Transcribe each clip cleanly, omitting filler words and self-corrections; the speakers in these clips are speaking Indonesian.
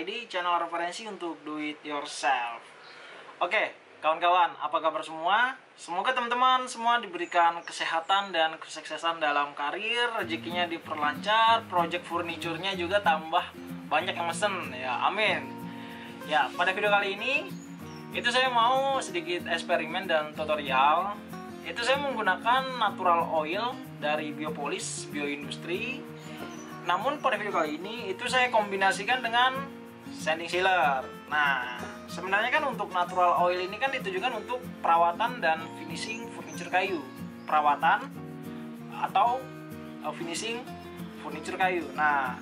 ID, channel referensi untuk do it yourself. Oke, kawan-kawan, apa kabar semua? Semoga teman-teman semua diberikan kesehatan dan kesuksesan dalam karir, rezekinya diperlancar, project furniturnya juga tambah banyak yang mesen, ya amin. Ya, pada video kali ini itu saya mau sedikit eksperimen dan tutorial. Itu saya menggunakan natural oil dari Biopolis Bioindustri. Namun pada video kali ini itu saya kombinasikan dengan sanding sealer. Nah, sebenarnya kan untuk natural oil ini kan ditujukan untuk perawatan dan finishing furniture kayu. Perawatan atau finishing furniture kayu. Nah,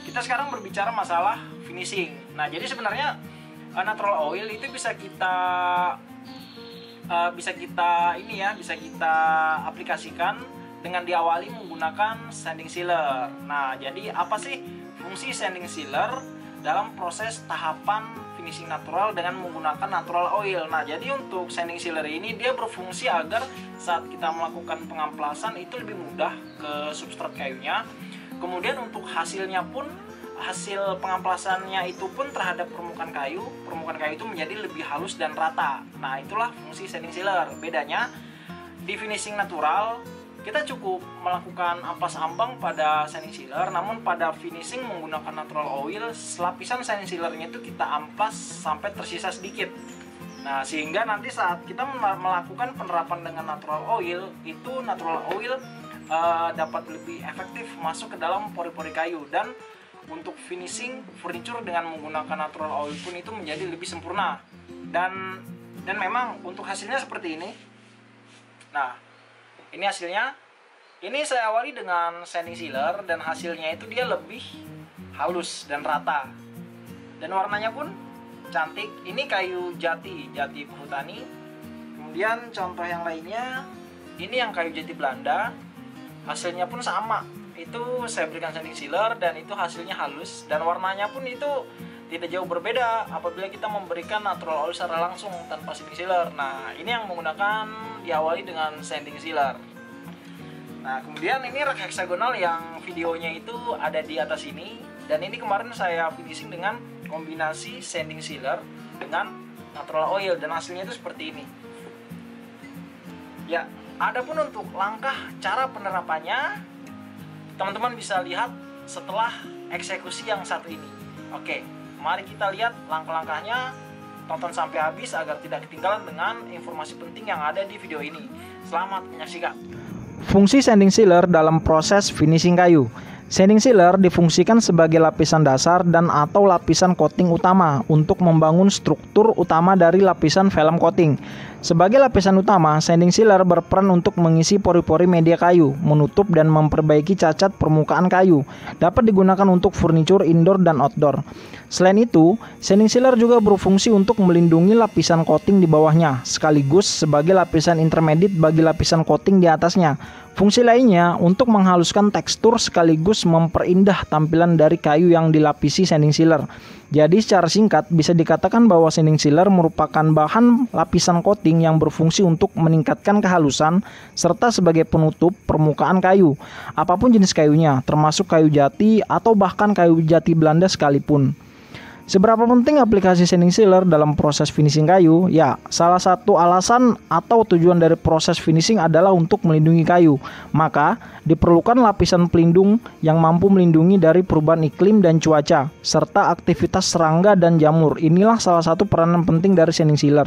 kita sekarang berbicara masalah finishing. Nah, jadi sebenarnya natural oil itu bisa kita aplikasikan dengan diawali menggunakan sanding sealer. Nah, jadi apa sih fungsi sanding sealer dalam proses tahapan finishing natural dengan menggunakan natural oil? Nah, jadi untuk sanding sealer ini dia berfungsi agar saat kita melakukan pengamplasan itu lebih mudah ke substrat kayunya. Kemudian untuk hasilnya pun, hasil pengamplasannya itu pun terhadap permukaan kayu itu menjadi lebih halus dan rata. Nah, itulah fungsi sanding sealer. Bedanya di finishing natural kita cukup melakukan amplas ambang pada sanding sealer, namun pada finishing menggunakan natural oil, lapisan sanding sealernya itu kita amplas sampai tersisa sedikit. Nah, sehingga nanti saat kita melakukan penerapan dengan natural oil, itu natural oil dapat lebih efektif masuk ke dalam pori-pori kayu, dan untuk finishing furniture dengan menggunakan natural oil pun itu menjadi lebih sempurna. Dan memang untuk hasilnya seperti ini. Nah, ini hasilnya. Ini saya awali dengan sanding sealer dan hasilnya itu dia lebih halus dan rata. Dan warnanya pun cantik. Ini kayu jati perhutani. Kemudian contoh yang lainnya, ini yang kayu jati Belanda. Hasilnya pun sama. Itu saya berikan sanding sealer dan itu hasilnya halus, dan warnanya pun itu tidak jauh berbeda apabila kita memberikan natural oil secara langsung tanpa sanding sealer. Nah, ini yang menggunakan diawali dengan sanding sealer. Nah, kemudian ini rak heksagonal yang videonya itu ada di atas ini, dan ini kemarin saya finishing dengan kombinasi sanding sealer dengan natural oil, dan hasilnya itu seperti ini. Ya, adapun untuk langkah cara penerapannya, teman-teman bisa lihat setelah eksekusi yang satu ini. Oke, mari kita lihat langkah-langkahnya. Tonton sampai habis agar tidak ketinggalan dengan informasi penting yang ada di video ini. Selamat menyaksikan. Fungsi sanding sealer dalam proses finishing kayu. Sanding sealer difungsikan sebagai lapisan dasar dan atau lapisan coating utama untuk membangun struktur utama dari lapisan film coating. Sebagai lapisan utama, sanding sealer berperan untuk mengisi pori-pori media kayu, menutup dan memperbaiki cacat permukaan kayu. Dapat digunakan untuk furniture indoor dan outdoor. Selain itu, sanding sealer juga berfungsi untuk melindungi lapisan coating di bawahnya, sekaligus sebagai lapisan intermediate bagi lapisan coating di atasnya. Fungsi lainnya untuk menghaluskan tekstur sekaligus memperindah tampilan dari kayu yang dilapisi sanding sealer. Jadi secara singkat bisa dikatakan bahwa sanding sealer merupakan bahan lapisan coating yang berfungsi untuk meningkatkan kehalusan serta sebagai penutup permukaan kayu, apapun jenis kayunya, termasuk kayu jati atau bahkan kayu jati Belanda sekalipun. Seberapa penting aplikasi sanding sealer dalam proses finishing kayu? Ya, salah satu alasan atau tujuan dari proses finishing adalah untuk melindungi kayu. Maka, diperlukan lapisan pelindung yang mampu melindungi dari perubahan iklim dan cuaca, serta aktivitas serangga dan jamur. Inilah salah satu peranan penting dari sanding sealer.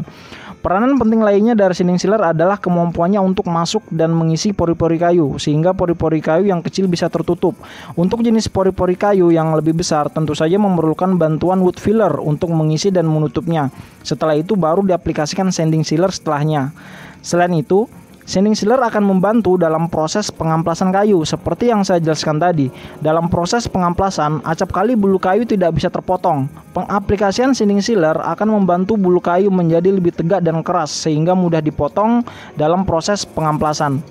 Peranan penting lainnya dari sanding sealer adalah kemampuannya untuk masuk dan mengisi pori-pori kayu, sehingga pori-pori kayu yang kecil bisa tertutup. Untuk jenis pori-pori kayu yang lebih besar, tentu saja memerlukan bantuan wood filler untuk mengisi dan menutupnya. Setelah itu baru diaplikasikan sanding sealer setelahnya. Selain itu, sanding sealer akan membantu dalam proses pengamplasan kayu. Seperti yang saya jelaskan tadi, dalam proses pengamplasan, acap kali bulu kayu tidak bisa terpotong. Pengaplikasian sanding sealer akan membantu bulu kayu menjadi lebih tegak dan keras, sehingga mudah dipotong dalam proses pengamplasan.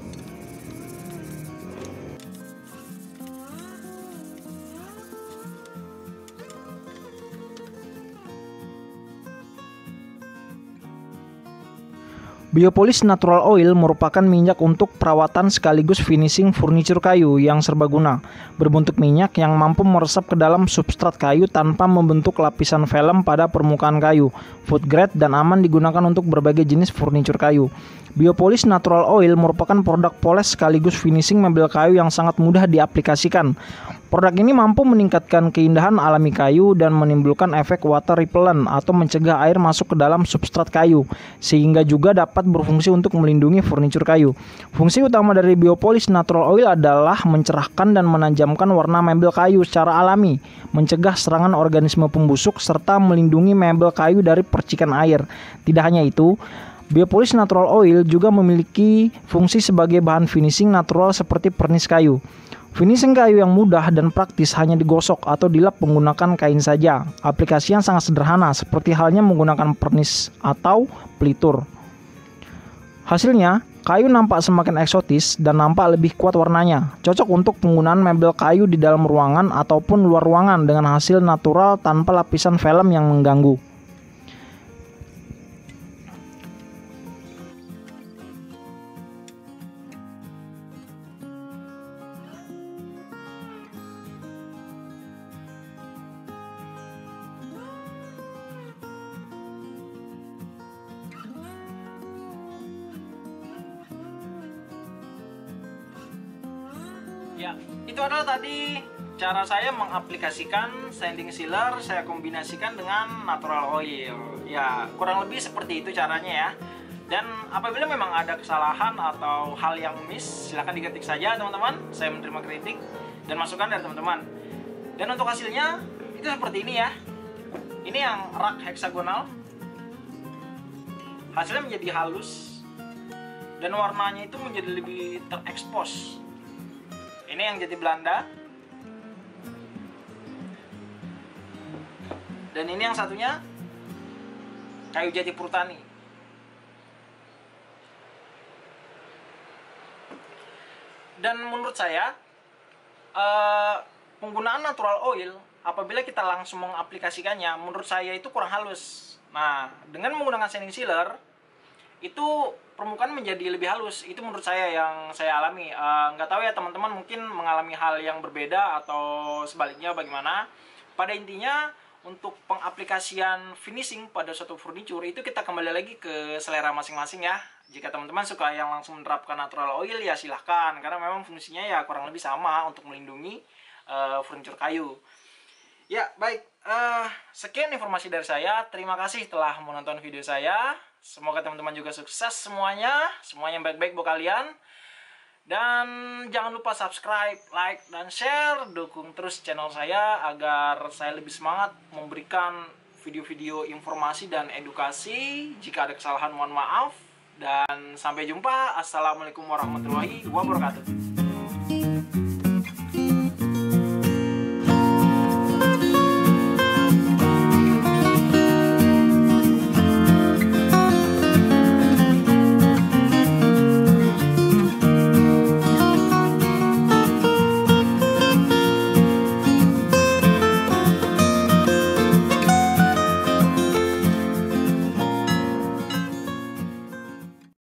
Biopolis Natural Oil merupakan minyak untuk perawatan sekaligus finishing furniture kayu yang serbaguna, berbentuk minyak yang mampu meresap ke dalam substrat kayu tanpa membentuk lapisan film pada permukaan kayu, food grade dan aman digunakan untuk berbagai jenis furniture kayu. Biopolis Natural Oil merupakan produk poles sekaligus finishing mebel kayu yang sangat mudah diaplikasikan. Produk ini mampu meningkatkan keindahan alami kayu dan menimbulkan efek water repellent atau mencegah air masuk ke dalam substrat kayu, sehingga juga dapat berfungsi untuk melindungi furniture kayu. Fungsi utama dari Biopolis Natural Oil adalah mencerahkan dan menajamkan warna mebel kayu secara alami, mencegah serangan organisme pembusuk, serta melindungi mebel kayu dari percikan air. Tidak hanya itu, Biopolis Natural Oil juga memiliki fungsi sebagai bahan finishing natural seperti pernis kayu. Finishing kayu yang mudah dan praktis hanya digosok atau dilap menggunakan kain saja. Aplikasi yang sangat sederhana seperti halnya menggunakan pernis atau pelitur. Hasilnya, kayu nampak semakin eksotis dan nampak lebih kuat warnanya. Cocok untuk penggunaan mebel kayu di dalam ruangan ataupun luar ruangan dengan hasil natural tanpa lapisan film yang mengganggu. Ya, itu adalah tadi cara saya mengaplikasikan sanding sealer, saya kombinasikan dengan natural oil. Ya, kurang lebih seperti itu caranya ya. Dan apabila memang ada kesalahan atau hal yang miss, silahkan diketik saja teman-teman. Saya menerima kritik dan masukan dari teman-teman. Dan untuk hasilnya, itu seperti ini ya. Ini yang rak heksagonal. Hasilnya menjadi halus. Dan warnanya itu menjadi lebih terekspos. Ini yang jati Belanda. Dan ini yang satunya kayu jati Purtani. Dan menurut saya penggunaan natural oil apabila kita langsung mengaplikasikannya, menurut saya itu kurang halus. Nah, dengan menggunakan sanding sealer itu permukaan menjadi lebih halus. Itu menurut saya yang saya alami. Nggak tahu ya teman-teman mungkin mengalami hal yang berbeda atau sebaliknya bagaimana. Pada intinya untuk pengaplikasian finishing pada suatu furniture itu kita kembali lagi ke selera masing-masing ya. Jika teman-teman suka yang langsung menerapkan natural oil ya silahkan, karena memang fungsinya ya kurang lebih sama untuk melindungi furniture kayu. Ya baik, sekian informasi dari saya. Terima kasih telah menonton video saya. Semoga teman-teman juga sukses semuanya yang baik-baik buat kalian. Dan jangan lupa subscribe, like, dan share. Dukung terus channel saya agar saya lebih semangat memberikan video-video informasi dan edukasi. Jika ada kesalahan mohon maaf. Dan sampai jumpa. Assalamualaikum warahmatullahi wabarakatuh.